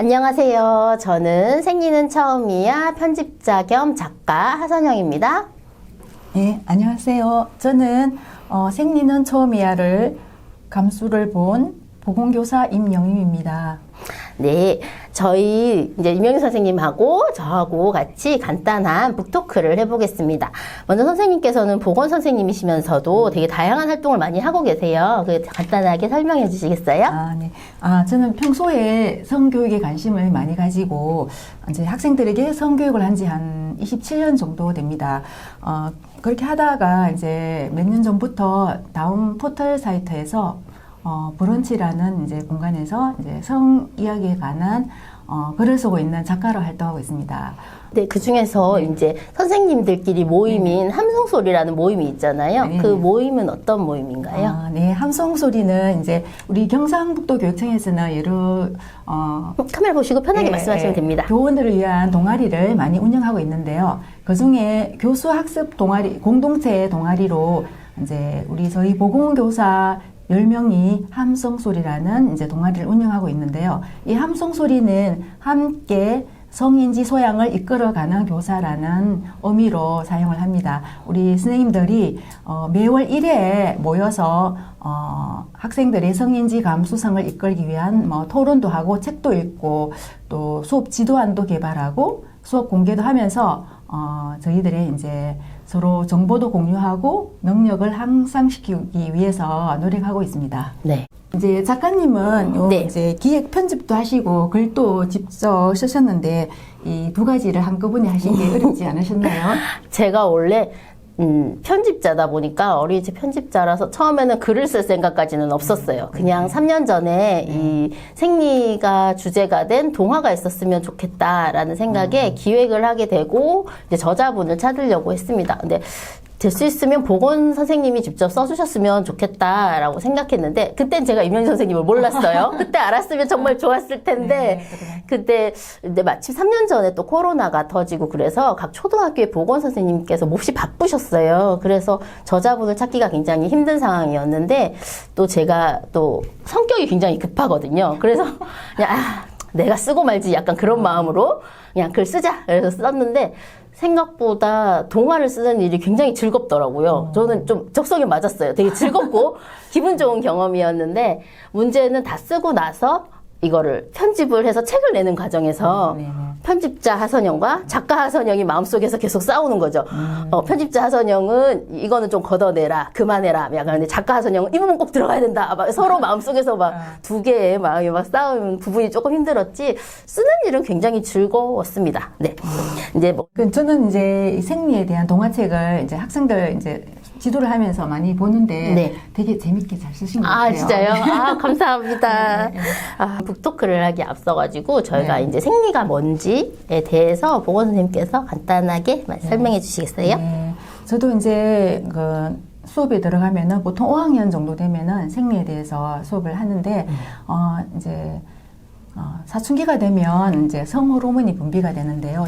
안녕하세요. 저는 생리는 처음이야 편집자 겸 작가 하선영입니다. 네, 안녕하세요. 저는 생리는 처음이야를 감수를 본 보건교사 임영임입니다. 네, 저희 이제 임영임 선생님하고 저하고 같이 간단한 북토크를 해보겠습니다. 먼저 선생님께서는 보건 선생님이시면서도 되게 다양한 활동을 많이 하고 계세요. 간단하게 설명해 주시겠어요? 네. 저는 평소에 성교육에 관심을 많이 가지고 이제 학생들에게 성교육을 한 지 한 27년 정도 됩니다. 그렇게 하다가 이제 몇 년 전부터 다음 포털 사이트에서 브런치라는 이제 공간에서 이제 성 이야기에 관한 글을 쓰고 있는 작가로 활동하고 있습니다. 네, 그 중에서 이제 선생님들끼리 모임인 함성소리라는 모임이 있잖아요. 네. 그 모임은 어떤 모임인가요? 네, 함성소리는 이제 우리 경상북도 교육청에서는 여러 카메라 보시고 편하게 말씀하시면 됩니다. 교원들을 위한 동아리를 많이 운영하고 있는데요. 그 중에 교수 학습 동아리 공동체 동아리로 이제 저희 보건교사 10명이 함성소리라는 이제 동아리를 운영하고 있는데요. 이 함성소리는 함께 성인지 소양을 이끌어가는 교사라는 의미로 사용을 합니다. 우리 선생님들이 매월 1회에 모여서 학생들의 성인지 감수성을 이끌기 위한 토론도 하고 책도 읽고 또 수업 지도안도 개발하고 수업 공개도 하면서 저희들의 이제 서로 정보도 공유하고 능력을 향상시키기 위해서 노력하고 있습니다. 네. 이제 작가님은 네. 이제 기획 편집도 하시고 글도 직접 쓰셨는데 이 두 가지를 한꺼번에 하신 게 어렵지 않으셨나요? 제가 원래 편집자다 보니까 어린이집 편집자라서 처음에는 글을 쓸 생각까지는 없었어요. 그냥 3년 전에 이 생리가 주제가 된 동화가 있었으면 좋겠다라는 생각에 기획을 하게 되고 이제 저자분을 찾으려고 했습니다. 근데 될 수 있으면 보건 선생님이 직접 써주셨으면 좋겠다라고 생각했는데 그땐 제가 임영임 선생님을 몰랐어요. 그때 알았으면 정말 좋았을 텐데 그때 근데 마침 3년 전에 또 코로나가 터지고 그래서 각 초등학교의 보건 선생님께서 몹시 바쁘셨어요. 그래서 저자분을 찾기가 굉장히 힘든 상황이었는데 또 제가 또 성격이 굉장히 급하거든요. 그래서 그냥 내가 쓰고 말지 약간 그런 마음으로 그냥 글 쓰자 그래서 썼는데 생각보다 동화를 쓰는 일이 굉장히 즐겁더라고요. 저는 좀 적성에 맞았어요. 되게 즐겁고 기분 좋은 경험이었는데 문제는 다 쓰고 나서 이거를 편집을 해서 책을 내는 과정에서 편집자 하선영과 작가 하선영이 마음속에서 계속 싸우는 거죠. 편집자 하선영은 이거는 좀 걷어내라, 그만해라. 약간 근데 작가 하선영은 이 부분 꼭 들어가야 된다. 막 서로 마음속에서 막 두 개의 마음이 막 싸우는 부분이 조금 힘들었지 쓰는 일은 굉장히 즐거웠습니다. 네. 이제 저는 이제 이 생리에 대한 동화책을 이제 학생들 이제 지도를 하면서 많이 보는데 되게 재밌게 잘 쓰신 것 같아요. 진짜요? 감사합니다. 북토크를 하기 앞서가지고 저희가 이제 생리가 뭔지에 대해서 보건 선생님께서 간단하게 설명해 주시겠어요? 네. 저도 이제 수업에 들어가면은 보통 5학년 정도 되면은 생리에 대해서 수업을 하는데 이제 사춘기가 되면 이제 성호르몬이 분비가 되는데요.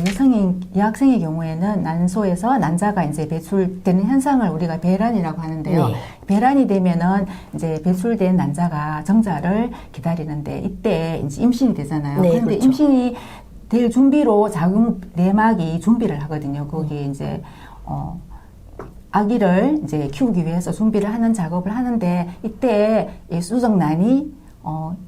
여학생의 경우에는 난소에서 난자가 이제 배출되는 현상을 우리가 배란이라고 하는데요. 배란이 되면은 이제 배출된 난자가 정자를 기다리는데 이때 이제 임신이 되잖아요. 그런데 그렇죠. 임신이 될 준비로 자궁 내막이 준비를 하거든요. 거기에 이제 아기를 이제 키우기 위해서 준비를 하는 작업을 하는데 이때 이 수정란이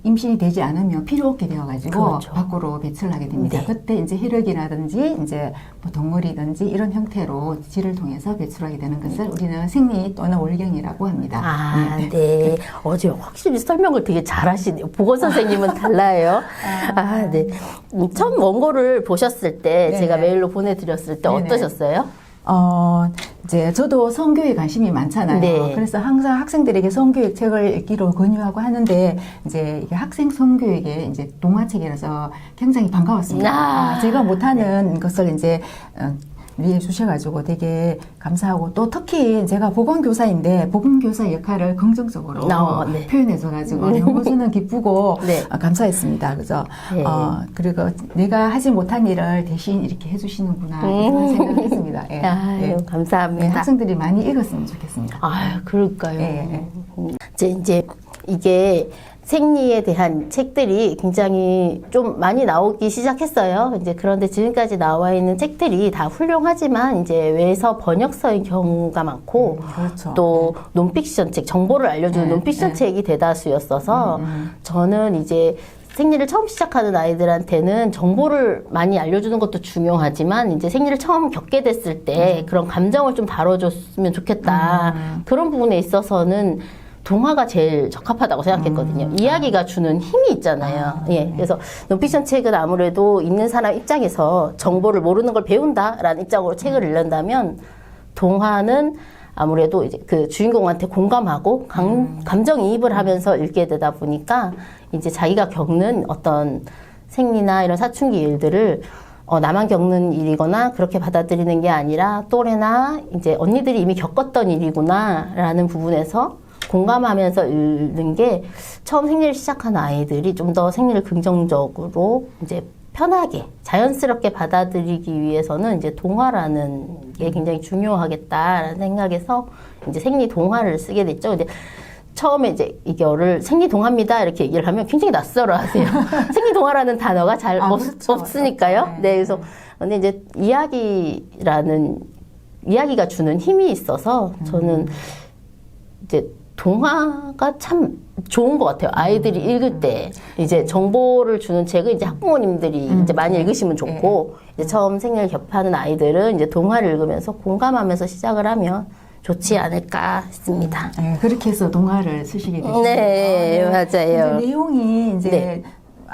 임신이 되지 않으면 필요 없게 되어가지고 밖으로 배출을 하게 됩니다. 그때 이제 혈액이라든지 이제 뭐 덩어리든지 이런 형태로 질을 통해서 배출하게 되는 것을 우리는 생리 또는 월경이라고 합니다. 네. 어제 확실히 설명을 되게 잘하시네요. 보건 선생님은 달라요. 네. 처음 원고를 보셨을 때 제가 메일로 보내드렸을 때 어떠셨어요? 이제 저도 성교육에 관심이 많잖아요. 그래서 항상 학생들에게 성교육 책을 읽기로 권유하고 하는데 이제 이게 학생 성교육에 이제 동화책이라서 굉장히 반가웠습니다. 제가 못하는 것을 이제 이해해 주셔가지고 되게 감사하고 또 특히 제가 보건교사인데 보건교사 역할을 긍정적으로 표현해줘가지고 너무 저는 기쁘고 감사했습니다. 그죠? 그리고 내가 하지 못한 일을 대신 이렇게 해주시는구나 이런 생각을 했습니다. 감사합니다. 학생들이 많이 읽었으면 좋겠습니다. 그럴까요? 이제 이게 생리에 대한 책들이 굉장히 좀 많이 나오기 시작했어요. 이제 그런데 지금까지 나와 있는 책들이 다 훌륭하지만 이제 외서 번역서인 경우가 많고 그렇죠. 또 논픽션 책, 정보를 알려주는 네, 논픽션 네. 책이 대다수였어서 저는 이제 생리를 처음 시작하는 아이들한테는 정보를 많이 알려주는 것도 중요하지만 이제 생리를 처음 겪게 됐을 때 그런 감정을 좀 다뤄줬으면 좋겠다. 그런 부분에 있어서는 동화가 제일 적합하다고 생각했거든요. 이야기가 주는 힘이 있잖아요. 예. 그래서 논픽션 책은 아무래도 읽는 사람 입장에서 정보를 모르는 걸 배운다라는 입장으로 책을 읽는다면 동화는 아무래도 이제 그 주인공한테 공감하고 감정이입을 하면서 읽게 되다 보니까 이제 자기가 겪는 어떤 생리나 이런 사춘기 일들을 나만 겪는 일이거나 그렇게 받아들이는 게 아니라 또래나 이제 언니들이 이미 겪었던 일이구나라는 부분에서 공감하면서 읽는 게 처음 생리를 시작한 아이들이 좀 더 생리를 긍정적으로 이제 편하게 자연스럽게 받아들이기 위해서는 이제 동화라는 게 굉장히 중요하겠다라는 생각에서 이제 생리 동화를 쓰게 됐죠. 근데 처음에 이제 이거를 생리 동화입니다 이렇게 얘기를 하면 굉장히 낯설어하세요. 생리 동화라는 단어가 잘 그렇죠. 없으니까요. 그렇죠. 네, 그래서 근데 이제 이야기가 주는 힘이 있어서 저는 이제 동화가 참 좋은 것 같아요. 아이들이 읽을 때 이제 정보를 주는 책은 이제 학부모님들이 이제 많이 읽으시면 좋고 이제 처음 생리를 접하는 아이들은 이제 동화를 읽으면서 공감하면서 시작을 하면 좋지 않을까 싶습니다. 네, 그렇게 해서 동화를 쓰시게 되셨네요. 네, 맞아요. 이제 내용이 이제 네.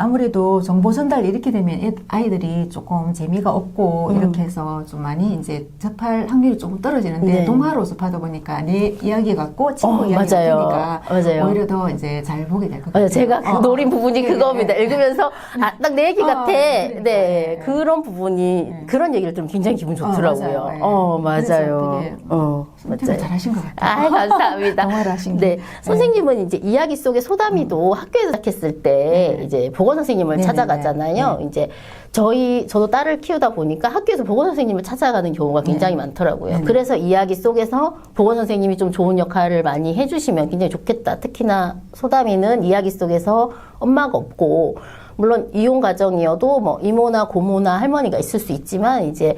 아무래도 정보 전달 이렇게 되면 아이들이 조금 재미가 없고 이렇게 해서 좀 많이 이제 접할 확률이 조금 떨어지는데 네. 동화로 접하다 보니까 내 이야기 같고 친구 이야기 맞아요. 같으니까 맞아요. 오히려 더 이제 잘 보게 될 것 맞아요. 같아요. 제가 노린 부분이 네, 그겁니다. 네. 읽으면서 딱 내 얘기 같아. 그러니까. 네, 그런 부분이 그런 얘기를 들으면 굉장히 기분 좋더라고요. 맞아요. 네. 맞아요. 그래서 되게 맞아요. 선택을 잘하신 것 같아요. 감사합니다. 동화를 하신 네, 게. 선생님은 이제 이야기 속의 소담이도 학교에서 시작했을 때 이제 보건 선생님을 네, 찾아갔잖아요. 이제 저도 딸을 키우다 보니까 학교에서 보건 선생님을 찾아가는 경우가 굉장히 많더라고요. 그래서 이야기 속에서 보건 선생님이 좀 좋은 역할을 많이 해주시면 굉장히 좋겠다. 특히나 소담이는 이야기 속에서 엄마가 없고 물론 이혼 가정이어도 뭐 이모나 고모나 할머니가 있을 수 있지만 이제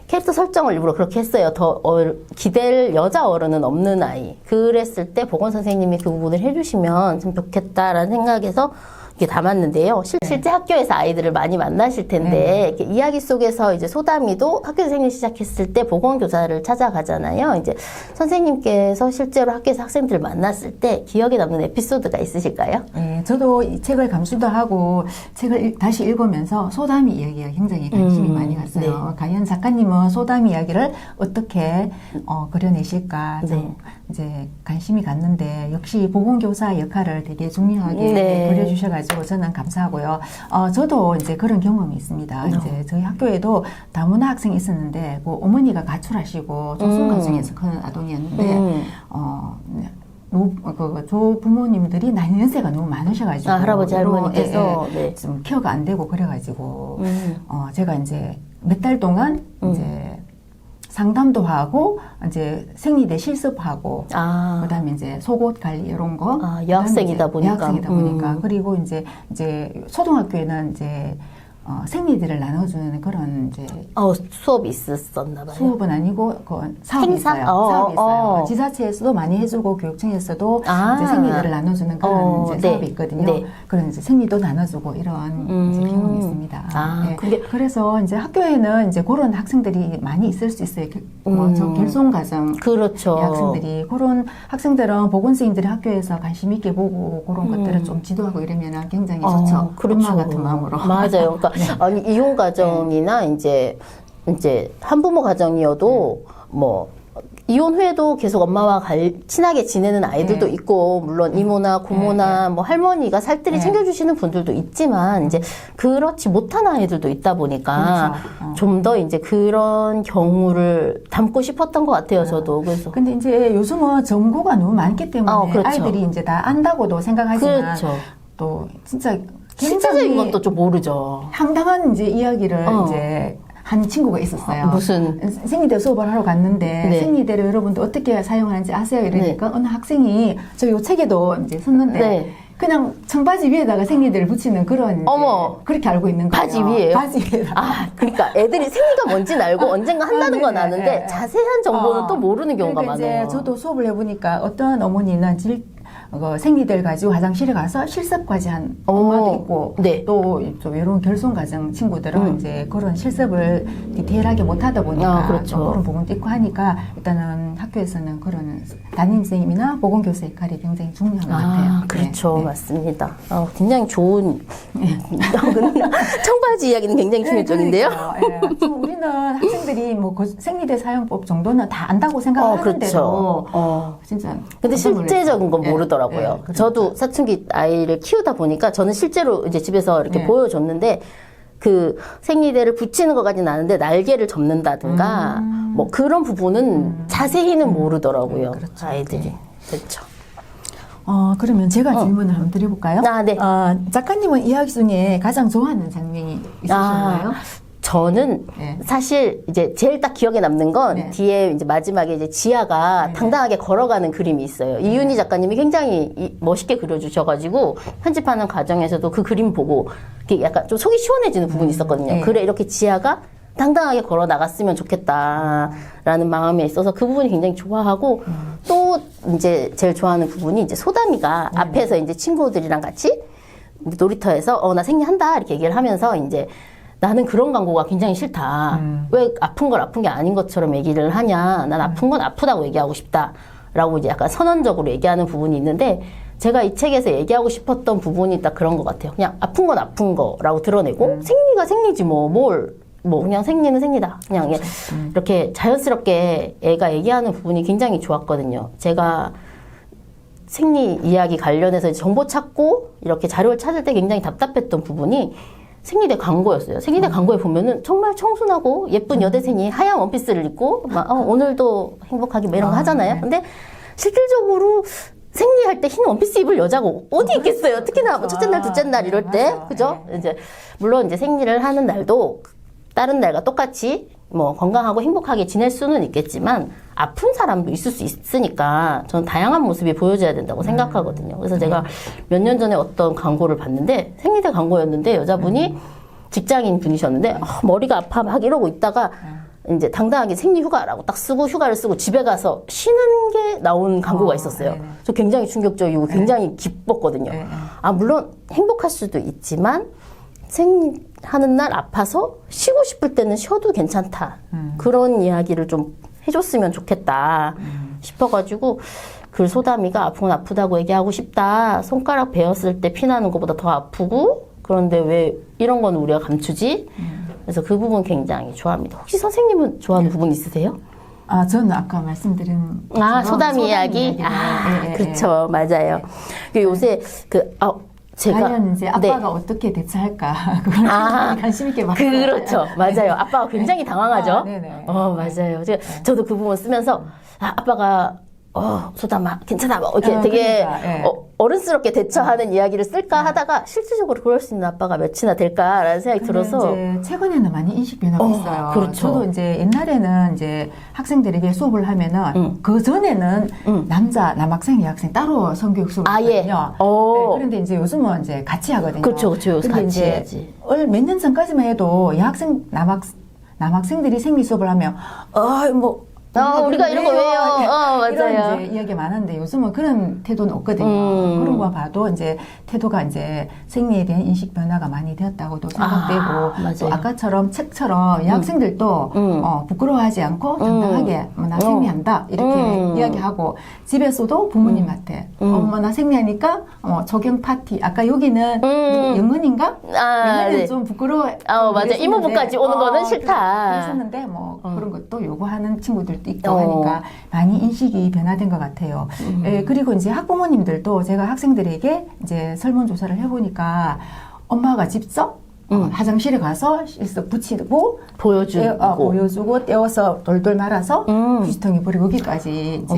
캐릭터 설정을 일부러 그렇게 했어요. 더 기댈 여자 어른은 없는 아이. 그랬을 때 보건 선생님이 그 부분을 해주시면 참 좋겠다라는 생각에서 이렇게 담았는데요. 실제 학교에서 아이들을 많이 만나실 텐데 이렇게 이야기 속에서 이제 소담이도 학교에서 생리 시작했을 때 보건교사를 찾아가잖아요. 이제 선생님께서 실제로 학교에서 학생들을 만났을 때 기억에 남는 에피소드가 있으실까요? 네, 저도 이 책을 감수도 하고 책을 다시 읽으면서 소담이 이야기가 굉장히 관심이 많이 갔어요. 과연 작가님은 소담이 이야기를 어떻게 그려내실까 좀 이제 관심이 갔는데 역시 보건교사 역할을 되게 중요하게 그려주셔가지고 저는 감사하고요. 저도 이제 그런 경험이 있습니다. 이제 저희 학교에도 다문화 학생이 있었는데 그 어머니가 가출하시고 조선 가정에서 큰 아동이었는데 조 부모님들이 나이 연세가 너무 많으셔가지고 할아버지 할머니께서 좀 케어가 안 되고 그래가지고 제가 이제 몇 달 동안 이제 상담도 하고 이제 생리대 실습하고 그다음에 이제 속옷 관리 이런 거 여학생이다 보니까 그리고 이제 초등학교에는 이제 생리대를 나눠주는 그런 이제 수업이 있었나 봐요. 수업은 아니고 그 사업이 행사? 있어요. 사업이 있어요. 지자체에서도 많이 해주고 교육청에서도 이제 생리대를 나눠주는 그런 이제 사업이 있거든요. 그런 이제 생리도 나눠주고 이런 이제 경험이 있습니다. 그래서 이제 학교에는 이제 그런 학생들이 많이 있을 수 있어요. 저 결손 가정 그렇죠. 학생들이 그런 학생들은 보건생님들이 학교에서 관심 있게 보고 그런 것들을 좀 지도하고 이러면 굉장히 좋죠. 그렇죠. 엄마 같은 마음으로. 맞아요. 그러니까 아니 이혼 가정이나 이제 한부모 가정이어도 뭐 이혼 후에도 계속 엄마와 친하게 지내는 아이들도 있고 물론 이모나 고모나 뭐 할머니가 살뜰히 챙겨주시는 분들도 있지만 이제 그렇지 못한 아이들도 있다 보니까 좀 더 이제 그런 경우를 담고 싶었던 것 같아요. 저도 그래서. 근데 이제 요즘은 정보가 너무 많기 때문에 그렇죠. 아이들이 이제 다 안다고도 생각하지만 그렇죠. 또 진짜 실제적인 것도 좀 모르죠. 황당한 이제 이야기를 이제 한 친구가 있었어요. 무슨 생리대 수업을 하러 갔는데 생리대를 여러분들 어떻게 사용하는지 아세요? 이러니까 어느 학생이 저 요 책에도 이제 썼는데 그냥 청바지 위에다가 생리대를 붙이는 그런 어머. 이제 그렇게 알고 있는 거예요. 바지 위에요? 바지 위에다. 아, 그러니까 애들이 생리가 뭔지는 알고 언젠가 한다는 건 네네. 아는데 네. 자세한 정보는 또 모르는 경우가 그러니까 많아요. 이제 저도 수업을 해보니까 어떤 어머니는 생리대를 가지고 화장실에 가서 실습까지 한 엄마도 있고 네. 또 좀 외로운 결손 가정 친구들은 이제 그런 실습을 디테일하게 못 하다 보니까 그렇죠. 또 그런 부분도 있고 하니까 일단은 학교에서는 그런 담임선생님이나 보건교사 역할이 굉장히 중요한 것 같아요. 그렇죠. 네. 맞습니다. 굉장히 좋은 청바지 이야기는 굉장히 중요적인데요. 그러니까요. 예. 우리는 학생들이 뭐 생리대 사용법 정도는 다 안다고 생각을 하는데도 그렇죠. 진짜 근데 실제적인 건 예, 모르더라고요. 예, 그러니까. 저도 사춘기 아이를 키우다 보니까 저는 실제로 이제 집에서 이렇게 예. 보여줬는데 그 생리대를 붙이는 것까지는 아는데 날개를 접는다든가 뭐 그런 부분은 자세히는 모르더라고요. 그렇죠. 아이들이. 네. 그렇죠. 그러면 제가 질문을 한번 드려볼까요? 네. 작가님은 이야기 중에 가장 좋아하는 장면이 있으신가요? 저는 네. 사실 이제 제일 딱 기억에 남는 건 네. 뒤에 이제 마지막에 이제 지아가 네. 당당하게 걸어가는 그림이 있어요. 이윤희 작가님이 굉장히 멋있게 그려주셔가지고 편집하는 과정에서도 그 그림 보고 이렇게 약간 좀 속이 시원해지는 부분이 있었거든요. 네. 그래 이렇게 지아가 당당하게 걸어 나갔으면 좋겠다라는 마음에 있어서 그 부분이 굉장히 좋아하고 또 이제 제일 좋아하는 부분이 이제 소담이가 앞에서 이제 친구들이랑 같이 놀이터에서 나 생리한다 이렇게 얘기를 하면서 이제 나는 그런 광고가 굉장히 싫다. 왜 아픈 걸 아픈 게 아닌 것처럼 얘기를 하냐. 난 아픈 건 아프다고 얘기하고 싶다. 라고 이제 약간 선언적으로 얘기하는 부분이 있는데 제가 이 책에서 얘기하고 싶었던 부분이 딱 그런 것 같아요. 그냥 아픈 건 아픈 거라고 드러내고 생리가 생리지 그냥 생리는 생리다. 그냥 이렇게 자연스럽게 애가 얘기하는 부분이 굉장히 좋았거든요. 제가 생리 이야기 관련해서 정보 찾고 이렇게 자료를 찾을 때 굉장히 답답했던 부분이 생리대 광고였어요. 생리대 광고에 보면은 정말 청순하고 예쁜 여대생이 하얀 원피스를 입고 막 오늘도 행복하게 뭐 이런 거 하잖아요. 네. 근데 실질적으로 생리할 때 흰 원피스 입을 여자가 어디 있겠어요? 특히나 뭐 첫째 날, 둘째 날 이럴 때. 맞아. 그죠? 네. 이제 물론 이제 생리를 하는 날도 다른 날과 똑같이 뭐 건강하고 행복하게 지낼 수는 있겠지만 아픈 사람도 있을 수 있으니까 저는 다양한 모습이 보여져야 된다고 생각하거든요. 그래서 제가 몇 년 전에 어떤 광고를 봤는데 생리대 광고였는데 여자분이 직장인 분이셨는데 머리가 아파 막 이러고 있다가 이제 당당하게 생리휴가라고 딱 쓰고 휴가를 쓰고 집에 가서 쉬는 게 나온 광고가 있었어요. 네네. 저 굉장히 충격적이고 굉장히 기뻤거든요. 네. 물론 행복할 수도 있지만 생리하는 날 아파서 쉬고 싶을 때는 쉬어도 괜찮다. 그런 이야기를 좀 해줬으면 좋겠다 싶어가지고 그 소담이가 아픈 건 아프다고 얘기하고 싶다. 손가락 베었을 때 피나는 것보다 더 아프고 그런데 왜 이런 건 우리가 감추지? 그래서 그 부분 굉장히 좋아합니다. 혹시 선생님은 좋아하는 부분 있으세요? 저는 아까 말씀드린 소담이 이야기? 그렇죠. 맞아요. 요새 제가 과연 이제 아빠가 어떻게 대처할까 그걸 관심 있게 봤어요. 그렇죠, 맞아요. 아빠가 굉장히 당황하죠. 네네. 맞아요. 저도 그 부분 쓰면서 아빠가 소담아 괜찮아 뭐 이렇게 되게 그러니까, 예. 어른스럽게 대처하는 이야기를 쓸까 하다가 실질적으로 그럴 수 있는 아빠가 몇이나 될까라는 생각이 들어서 이제 최근에는 많이 인식 변화가 있어요. 그렇죠. 저도 이제 옛날에는 이제 학생들에게 수업을 하면은 그 전에는 남학생, 여학생 따로 성교육 수업을 했거든요. 네, 그런데 이제 요즘은 이제 같이 하거든요. 그렇죠. 요새 근데 같이 이제 해야지. 몇 년 전까지만 해도 여학생, 남학생들이 생리 수업을 하면 우리가 이런 거 왜요? 맞아요. 이런 이제 이야기 많은데 요즘은 그런 태도는 없거든요. 그런 거 봐도 이제 태도가 이제 생리에 대한 인식 변화가 많이 되었다고도 생각되고 또 아까처럼 책처럼 여학생들도 부끄러워하지 않고 당당하게 나 생리한다 이렇게 이야기하고 집에서도 부모님한테 엄마 나 생리하니까 조경 파티 아까 여기는 영은인가? 영은은 네. 좀 부끄러워. 맞아. 이모부까지 오는 거는 싫다. 그랬었는데 뭐 그런 것도 요구하는 친구들도 있고 하니까 많이 인식이 변화된 것 같아요. 그리고 이제 학부모님들도 제가 학생들에게 이제 설문조사를 해보니까 엄마가 직접 화장실에 가서 실습 붙이고 보여주고 떼어서 돌돌 말아서 휴지통에 버리고 여기까지 이제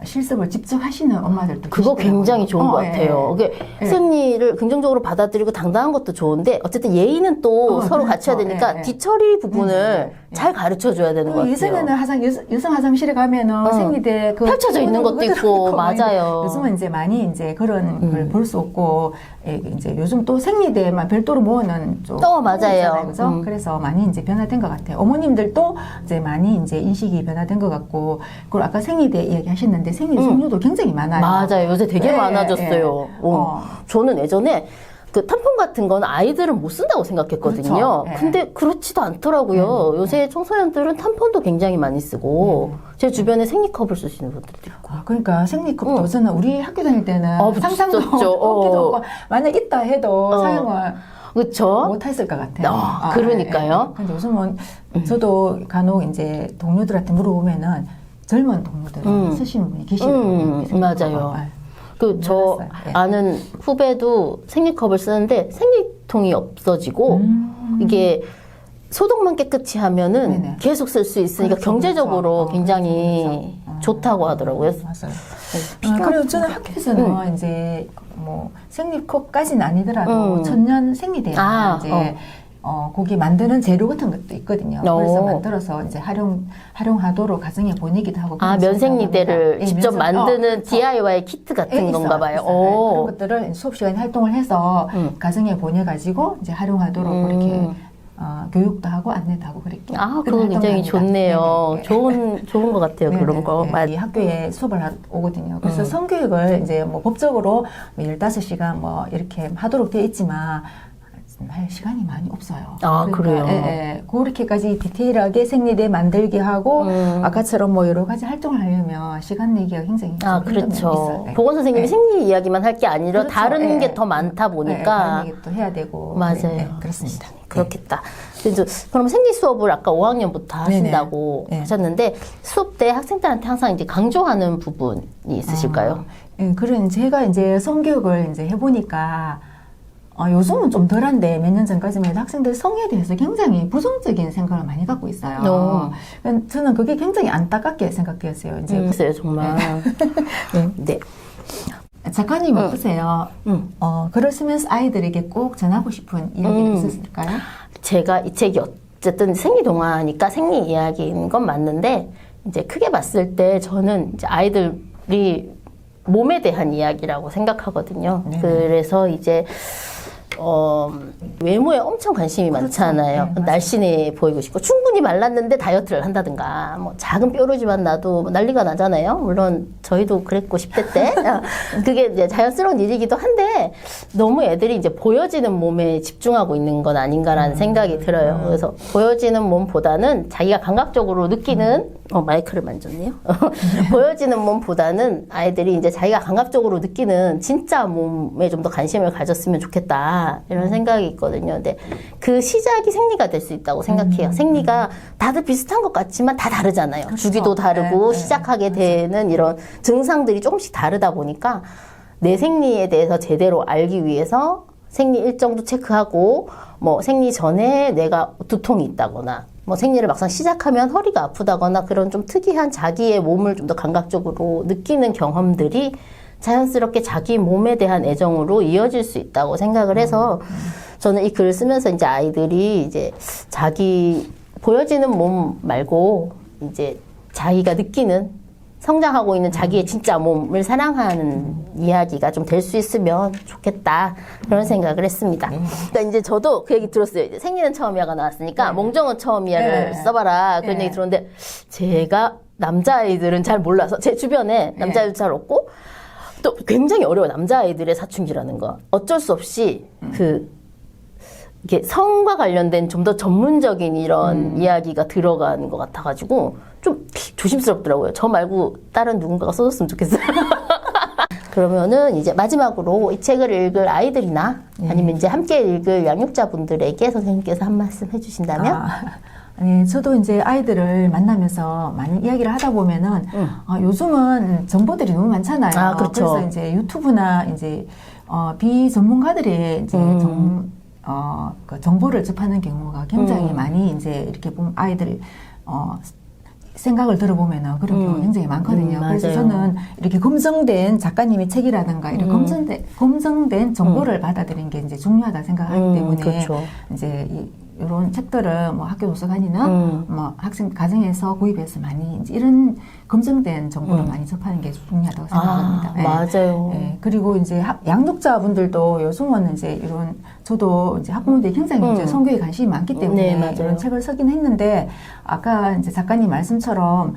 실습을 직접 하시는 엄마들도 그거 계시더라고요. 굉장히 좋은 것 같아요. 이게 승리를 긍정적으로 받아들이고 당당한 것도 좋은데 어쨌든 예의는 또 서로 그렇죠. 갖춰야 되니까 뒤처리 부분을 잘 가르쳐 줘야 되는 것 같아요. 예전에는 여성 화장실에 가면은 생리대 펼쳐져 있는 것도 있고 맞아요. 요즘은 이제 많이 이제 그런 걸 볼 수 없고 이제 요즘 또 생리대만 별도로 모으는 쪽 맞아요. 그죠? 그래서 많이 이제 변화된 것 같아요. 어머님들도 이제 많이 이제 인식이 변화된 것 같고 그리고 아까 생리대 이야기하셨는데 생리대 종류도 굉장히 많아요. 맞아요. 요새 되게 많아졌어요. 저는 예전에 그 탐폰 같은 건 아이들은 못 쓴다고 생각했거든요. 그렇죠. 근데 그렇지도 않더라고요. 요새 청소년들은 탐폰도 굉장히 많이 쓰고 제 주변에 생리컵을 쓰시는 분들도 있고. 그러니까 생리컵도 저는 우리 학교 다닐 때는 상상도 없기도 없고 만약 있다 해도 사용을 그렇죠. 못했을 것 같아요. 그러니까요. 근데 요즘은 저도 간혹 이제 동료들한테 물어보면은 젊은 동료들은 쓰시는 분이 계시더라고요. 맞아요. 저 아는 후배도 생리컵을 쓰는데 생리통이 없어지고 이게 소독만 깨끗이 하면은 계속 쓸 수 있으니까 경제적으로 굉장히 좋다고 하더라고요. 맞아요. 그리고 저는 학교에서는 이제 뭐 생리컵까지는 아니더라도 천연 생리대 이제 거기 만드는 재료 같은 것도 있거든요. 그래서 만들어서 이제 활용하도록 가정에 보내기도 하고. 면생리대를 직접 만드는 DIY 키트 같은 건가 봐요. 그런 것들을 수업 시간에 활동을 해서 가정에 보내가지고 이제 활용하도록 이렇게 교육도 하고 안내도 하고 그랬게. 그거 굉장히 좋네요. 좋은 것 같아요. 그런 거. 이 학교에 수업을 오거든요. 그래서 성교육을 이제 뭐 법적으로 15시간 뭐 이렇게 하도록 되어 있지만 할 시간이 많이 없어요. 그래요? 그렇게까지 디테일하게 생리대 만들게 하고 아까처럼 뭐 여러 가지 활동을 하려면 시간 내기가 굉장히 그렇죠. 보건 선생님이 생리 이야기만 할 게 아니라 다른 게 더 많다 보니까 다른 얘기도 해야 되고 맞아요. 그렇습니다. 그렇겠다. 그럼 생리 수업을 아까 5학년부터 하신다고 하셨는데 수업 때 학생들한테 항상 이제 강조하는 부분이 있으실까요? 그런 제가 이제 성교육을 이제 해보니까 요즘은 좀 덜한데 몇 년 전까지만 해도 학생들 성에 대해서 굉장히 부정적인 생각을 많이 갖고 있어요. 저는 그게 굉장히 안타깝게 생각했어요. 이제 글쎄요, 정말. 네. 작가님 어떠세요? 그러시면서 아이들에게 꼭 전하고 싶은 이야기가 있으실까요? 제가 이 책이 어쨌든 생리 동화니까 생리 이야기인 건 맞는데 이제 크게 봤을 때 저는 이제 아이들이 몸에 대한 이야기라고 생각하거든요. 그래서 이제 외모에 엄청 관심이 많잖아요. 날씬해 보이고 싶고 충분히 말랐는데 다이어트를 한다든가 뭐 작은 뾰루지만 나도 난리가 나잖아요. 물론 저희도 그랬고 10대 때 그게 이제 자연스러운 일이기도 한데 너무 애들이 이제 보여지는 몸에 집중하고 있는 건 아닌가라는 생각이 들어요. 그래서 보여지는 몸보다는 자기가 감각적으로 느끼는 마이크를 만졌네요. 보여지는 몸보다는 아이들이 이제 자기가 감각적으로 느끼는 진짜 몸에 좀 더 관심을 가졌으면 좋겠다. 이런 생각이 있거든요. 근데 그 시작이 생리가 될 수 있다고 생각해요. 생리가 다들 비슷한 것 같지만 다 다르잖아요. 그렇죠. 주기도 다르고 시작하게 되는 이런 증상들이 조금씩 다르다 보니까 내 생리에 대해서 제대로 알기 위해서 생리 일정도 체크하고 뭐 생리 전에 내가 두통이 있다거나 뭐 생리를 막상 시작하면 허리가 아프다거나 그런 좀 특이한 자기의 몸을 좀 더 감각적으로 느끼는 경험들이 자연스럽게 자기 몸에 대한 애정으로 이어질 수 있다고 생각을 해서 저는 이 글을 쓰면서 이제 아이들이 이제 자기 보여지는 몸 말고 이제 자기가 느끼는 성장하고 있는 자기의 진짜 몸을 사랑하는 이야기가 좀 될 수 있으면 좋겠다 그런 생각을 했습니다. 그러니까 이제 저도 그 얘기 들었어요. 이제 생리는 처음이야가 나왔으니까 몽정은 처음이야를 써봐라 그런 얘기 들었는데 제가 남자아이들은 잘 몰라서 제 주변에 남자아이들 잘 없고 또 굉장히 어려워요. 남자아이들의 사춘기라는 거. 어쩔 수 없이 이게 성과 관련된 좀 더 전문적인 이런 이야기가 들어가는 것 같아가지고 좀 조심스럽더라고요. 저 말고 다른 누군가가 써줬으면 좋겠어요. 그러면은 이제 마지막으로 이 책을 읽을 아이들이나 아니면 이제 함께 읽을 양육자분들에게 선생님께서 한 말씀 해주신다면? 네, 저도 이제 아이들을 만나면서 많은 이야기를 하다 보면은 요즘은 정보들이 너무 많잖아요. 그렇죠. 그래서 이제 유튜브나 이제 비전문가들의 이제 그 정보를 접하는 경우가 굉장히 많이 이제 이렇게 보면 아이들 생각을 들어보면은 그런 경우 굉장히 많거든요. 그래서 맞아요. 저는 이렇게 검증된 작가님의 책이라든가 이렇게 검증된 정보를 받아들이는 게 이제 중요하다 생각하기 때문에 그렇죠. 이제 이런 책들을 뭐 학교 도서관이나 뭐 학생 가정에서 구입해서 많이 이제 이런 검증된 정보를 많이 접하는 게 중요하다고 생각합니다. 예. 맞아요. 예. 그리고 이제 양육자분들도 요즘은 이제 이런 저도 이제 학부모들이 굉장히 이제 성교에 관심이 많기 때문에 네, 맞아요. 이런 책을 쓰긴 했는데 아까 이제 작가님 말씀처럼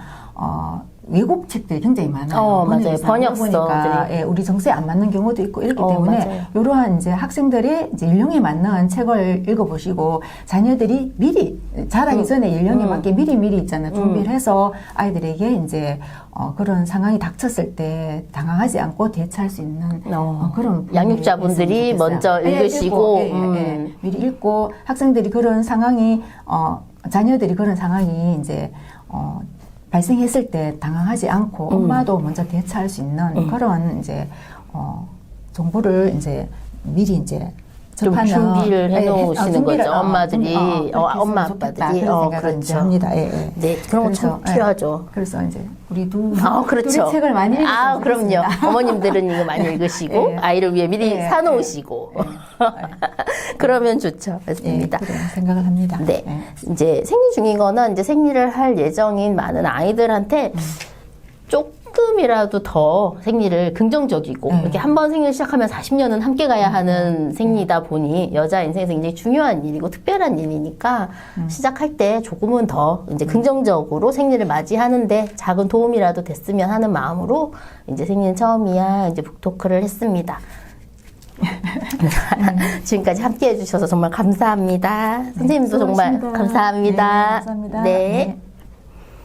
외국 책들이 굉장히 많아요. 맞아요. 번역서들이. 보니까 예, 우리 정서에 안 맞는 경우도 있고 이렇기 때문에 맞아요. 이러한 이제 학생들이 이제 연령에 맞는 책을 읽어보시고 자녀들이 미리 자라기 전에 연령에 맞게 미리 있잖아요. 준비를 해서 아이들에게 이제 그런 상황이 닥쳤을 때 당황하지 않고 대처할 수 있는 그런 양육자분들이 먼저 읽으시고 미리 읽고 학생들이 그런 상황이 자녀들이 그런 상황이 이제 발생했을 때 당황하지 않고 엄마도 먼저 대처할 수 있는 그런 이제 정보를 이제 미리 이제 좀 접하는 준비를 해놓으시는 거죠. 엄마들이, 엄마 아빠들이. 그런 생각을 그렇죠. 이제 합니다. 예, 예. 네, 그런 거 참 필요하죠. 그래서 이제 우리 그렇죠. 둘이 책을 많이 읽으시면 그럼요. 어머님들은 이거 많이 읽으시고 예. 아이를 위해 미리 예. 사놓으시고 그러면 좋죠. 맞습니다. 그런 생각을 합니다. 네, 예. 이제 생리 중이거나 이제 생리를 할 예정인 많은 아이들한테 조금이라도 더 생리를 긍정적이고 이렇게 한 번 생리를 시작하면 40년은 함께 가야 하는 생리다 보니 여자 인생에서 굉장히 중요한 일이고 특별한 일이니까 시작할 때 조금은 더 이제 긍정적으로 생리를 맞이하는데 작은 도움이라도 됐으면 하는 마음으로 이제 생리는 처음이야 이제 북토크를 했습니다. 지금까지 함께 해주셔서 정말 감사합니다. 선생님도 정말 수고하셨습니다. 감사합니다. 네, 감사합니다. 네. 네.